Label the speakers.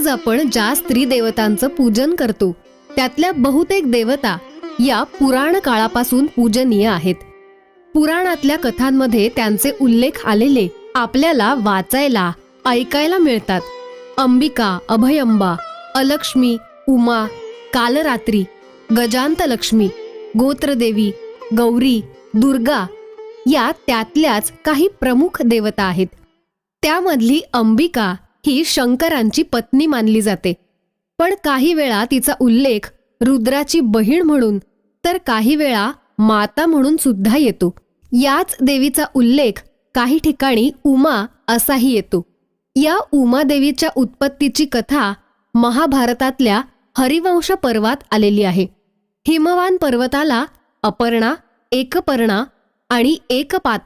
Speaker 1: आज आपण ज्या स्त्री देवतांचं पूजन करतो त्यातल्या बहुतेक देवता या पुराण काळापासून पूजनीय आहेत. पुराणातल्या कथांमध्ये त्यांचे उल्लेख आलेले आपल्याला वाचायला ऐकायला मिळतात. अंबिका, अभयंबा, अलक्ष्मी, उमा, कालरात्री, गजांतलक्ष्मी, गोत्रदेवी, गौरी, दुर्गा या त्यातल्याच काही प्रमुख देवता आहेत. त्यामधली अंबिका ही शंकरांची पत्नी मानली जाते, पण काही वेळा तिचा उल्लेख रुद्राची बहीण म्हणून तर काही वेळा माता म्हणून सुद्धा येतो. याच देवीचा उल्लेख काही ठिकाणी उमा असाही येतो. या उमा देवीच्या उत्पत्तीची कथा महाभारतातल्या हरिवंश पर्वात आलेली आहे. हिमवान पर्वताला अपर्णा, एकपर्णा आणि एकपात्र